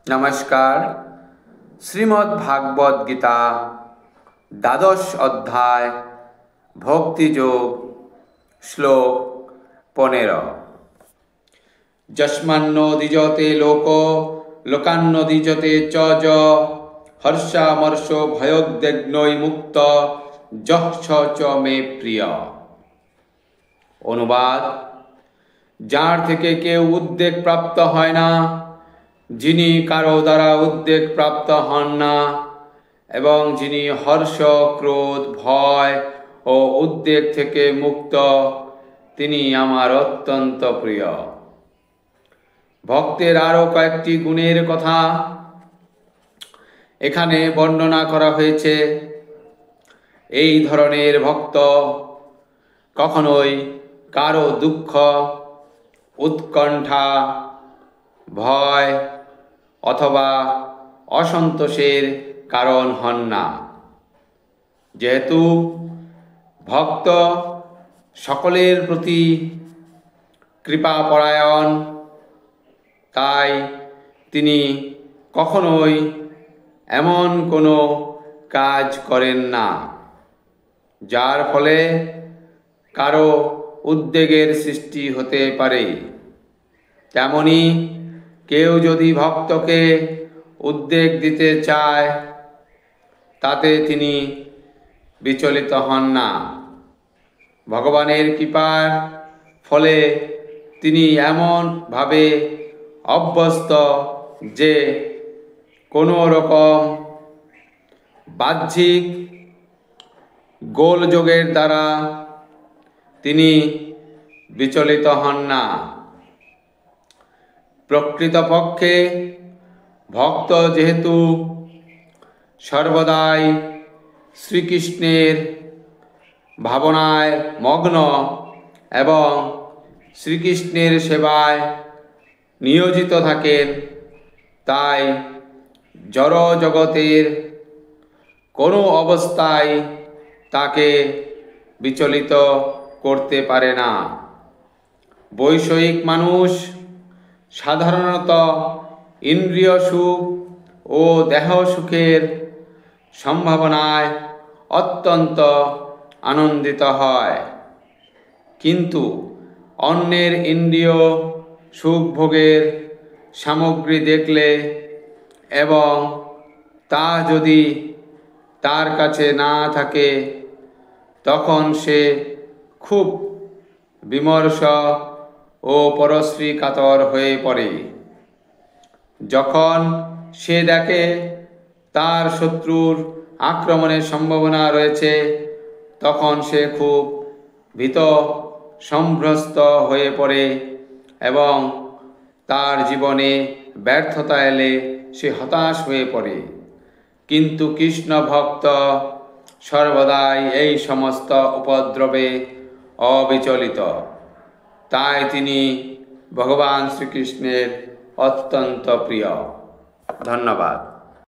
नमस्कार। श्रीमद् भागवत गीता द्वादश अध्याय भक्ति योग श्लोक 15। यस्मान्नो द्विजते लोको लोकान्नो द्विजते च ज हर्षामर्षो भयोद्विग्नोय मुक्त जः च मे प्रिय। অনুবাদ, যার থেকে কেউ উদ্বেগ প্রাপ্ত হয় না, যিনি কারো দ্বারা উদ্বেগ প্রাপ্ত হন না এবং যিনি হর্ষ, ক্রোধ, ভয় ও উদ্বেগ থেকে মুক্ত, তিনি আমার অত্যন্ত প্রিয়। ভক্তের আরও কয়েকটি গুণের কথা এখানে বর্ণনা করা হয়েছে। এই ধরনের ভক্ত কখনোই কারো দুঃখ, উৎকণ্ঠা, ভয় অথবা অসন্তোষের কারণ হন না। যেহেতু ভক্ত সকলের প্রতি কৃপাপরায়ণ, তাই তিনি কখনোই এমন কোনো কাজ করেন না যার ফলে কারো উদ্বেগের সৃষ্টি হতে পারে। তেমনি কেউ যদি ভক্তকে উদ্বেগ দিতে চায়, তাতে তিনি বিচলিত হন না। ভগবানের কৃপার ফলে তিনি এমনভাবে অভ্যস্ত যে কোনো রকম বাহ্যিক গোলযোগের দ্বারা তিনি বিচলিত হন না। প্রকৃতপক্ষে ভক্ত যেহেতু সর্বদাই শ্রীকৃষ্ণের ভাবনায় মগ্ন এবং শ্রীকৃষ্ণের সেবায় নিয়োজিত থাকেন, তাই জড় জগতের কোনো অবস্থায় তাকে বিচলিত করতে পারে না। বৈষয়িক মানুষ সাধারণত ইন্দ্রিয় সুখ ও দেহ সুখের সম্ভাবনায় অত্যন্ত আনন্দিত হয়, কিন্তু অন্যের ইন্দ্রিয় সুখ ভোগের সামগ্রী দেখলে এবং তা যদি তার কাছে না থাকে, তখন সে খুব বিমর্ষ ও পরশ্রী কাতর হয়ে পড়ে। যখন সে দেখে তার শত্রুর আক্রমণের সম্ভাবনা রয়েছে, তখন সে খুব ভীত সম্ভ্রস্ত হয়ে পড়ে এবং তার জীবনে ব্যর্থতা এলে সে হতাশ হয়ে পড়ে। কিন্তু কৃষ্ণ ভক্ত সর্বদাই এই সমস্ত উপদ্রবে অবিচলিত, তাই তিনি ভগবান শ্রীকৃষ্ণের অত্যন্ত প্রিয়। ধন্যবাদ।